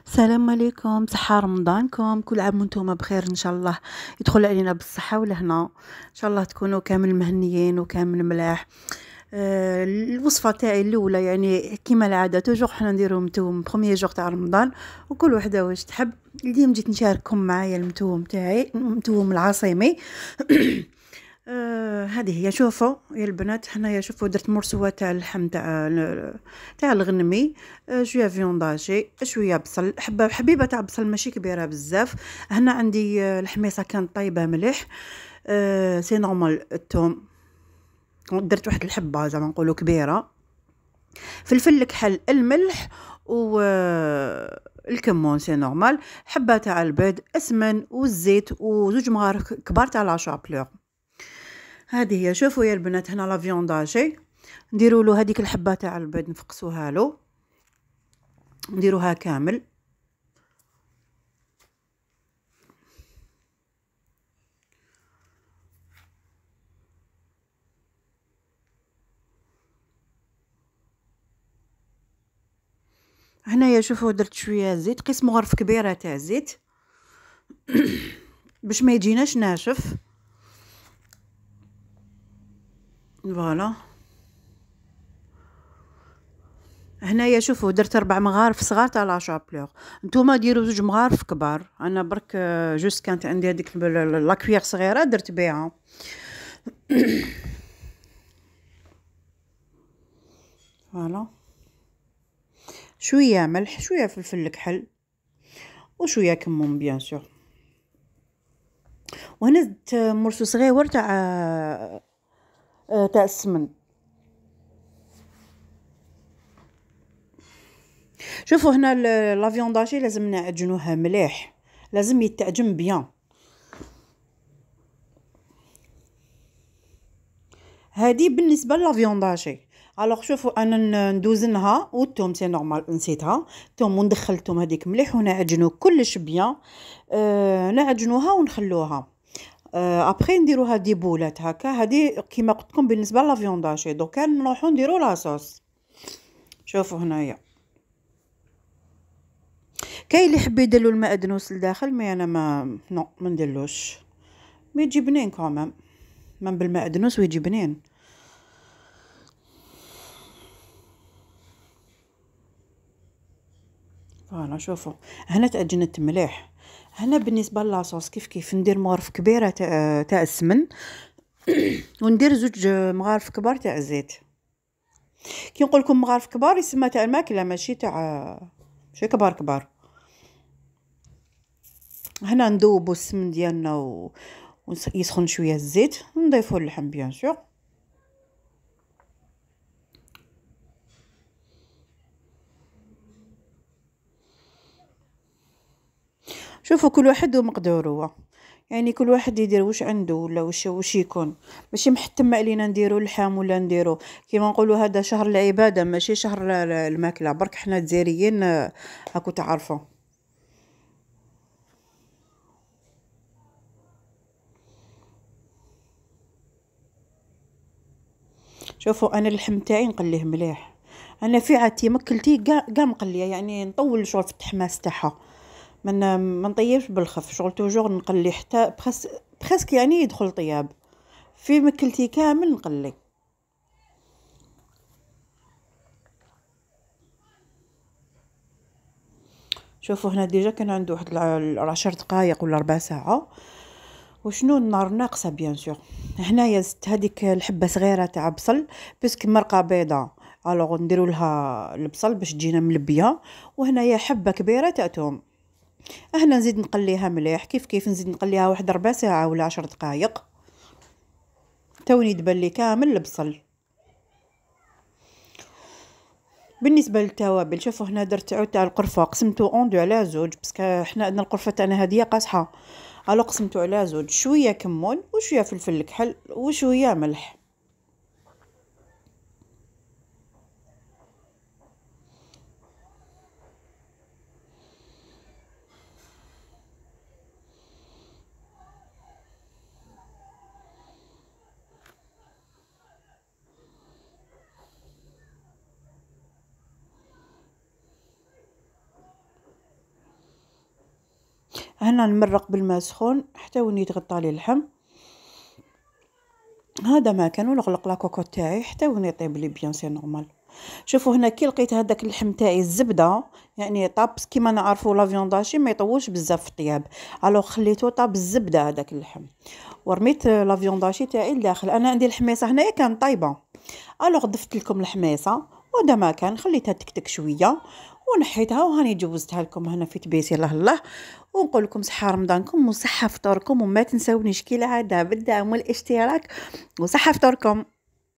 السلام عليكم، صحة رمضانكم، كل عام وانتم بخير إن شاء الله يدخل علينا بالصحة والهنا، إن شاء الله تكونوا كامل مهنيين وكامل ملاح. الوصفة تاعي الأولى يعني كيما العادة توجور حنا نديرو متوم بخوميي جوغ تاع رمضان، وكل وحدة واش تحب. اليوم جيت نشارككم معايا المتوم تاعي، المتوم العاصمي. هذه هي، شوفوا يا البنات، حنايا شوفوا درت مرسوة تاع اللحم تاع الغنمي، شويه فيونداجي، شويه بصل، حبيبه تاع بصل ماشي كبيره بزاف. هنا عندي الحميصه كانت طايبه مليح. سي نورمال الثوم، درت واحد الحبه زعما نقولوا كبيره. فلفل الكحل، الملح و الكمون سي نورمال. حبه تاع البيض، اسمن والزيت وزوج مغارف كبار تاع لا شابلور. هذه هي، شوفوا يا البنات، هنا لا فيونداجي نديروا له هذيك الحبه تاع البيض نفقسوها له، نديروها كامل. هنايا شوفوا درت شويه زيت، قسم غرف كبيره تاع زيت باش ما يجيناش ناشف. فوالا. هنايا شوفوا درت 4 مغارف صغار تاع لا شابلور، نتوما ديروا 2 مغارف كبار. انا برك جوست كانت عندي هذيك لا كويير صغيره درت بها. فوالا. شويه ملح، شويه فلفل الكحل، وشويه كمون بيان سور. وهنا زدت مرسو صغيور تاع السمن. شوفوا هنا لا فيونداجي لازم نعجنوها مليح، لازم يتعجن بيان. هذه بالنسبه لا فيونداجي. الوغ شوفوا انا ندوزنها، والثوم سي نورمال نسيتها، ثوم وندخل الثوم هذيك مليح ونعجنو كلش بيان. نعجنوها ونخلوها. ابري نديروها دي بولات هكا. هذه كيما قلت لكم بالنسبه لا فيونداجي. دوكا نروحو نديرو لاصوص. شوفوا هنايا كاين اللي يحب يديرلو المعدنوس لداخل، مي انا ما نديرلوش، مي يجي بنين كومام، من بالمعدنوس ويجي بنين. فوالا شوفوا هنا تعجنت مليح. هنا بالنسبه لاصوص كيف ندير مغرف كبيره تاع السمن وندير 2 مغارف كبار تاع الزيت. كي نقول لكم مغارف كبار يسمى تاع الماكله، ماشي ماشي كبار كبار. هنا ندوبوا السمن ديالنا ويسخن شويه الزيت ونضيفوا اللحم بيان سور. شوفوا كل واحد ومقدوره هو، يعني كل واحد يدير واش عنده ولا واش يكون. ماشي محتم علينا نديرو اللحم ولا نديرو كيما نقولوا هذا شهر العباده ماشي شهر الماكله. برك حنا الجزائريين هاكو تعرفوا. شوفوا انا اللحم تاعي نقليه مليح. انا في عادتي مكلتي كاع مقليه، يعني نطول شغل في التحماس تاعها، ما نطيبش بالخف، شغل توجور نقلي حتى بريسك يعني يدخل طياب. في مكلتي كامل نقلي. شوفوا هنا ديجا كان عنده واحد 10 دقائق ولا ربع ساعه. وشنو النار ناقصه بيان سور. هنايا زدت هذيك الحبه صغيره تاع بصل، باسكو مرقه بيضه، الوغ نديروا لها البصل باش تجينا ملبيه. وهنايا حبه كبيره تاع توم. هنا نزيد نقليها مليح، كيف نزيد نقليها واحد ربع ساعه ولا 10 دقائق. توني تبان لي كامل البصل. بالنسبه للتوابل شوفوا هنا درت عود تاع القرفه، قسمته اوندو على زوج، باسكو حنا عندنا القرفه تاعنا هاديه قاصحه. الو قسمته على زوج، شويه كمون وشويه فلفل الكحل وشويه ملح. هنا نمرق بالماء سخون حتى وين يتغطى لي اللحم. هذا ما كان، ونغلق لاكوكو تاعي حتى وين يطيب لي بيان سي نورمال. شوفوا هنا كي لقيت هذاك اللحم تاعي الزبده يعني طاب كيما نعرفوا لا فيونداشي ما يطولش بزاف في الطياب، الوغ خليته طاب الزبده هذاك اللحم، ورميت لا فيونداشي تاعي لداخل. انا عندي الحميصه هنايا كانت طايبه، الوغ ضفت لكم الحميصه وهذا ما كان، خليتها تكتك شويه ونحيتها وهاني جوزتها لكم هنا في تبيسي. الله الله، ونقول لكم صحه رمضانكم وصحه فطوركم، وما تنسونيش كالعاده بالدعم والاشتراك، وصحه فطوركم.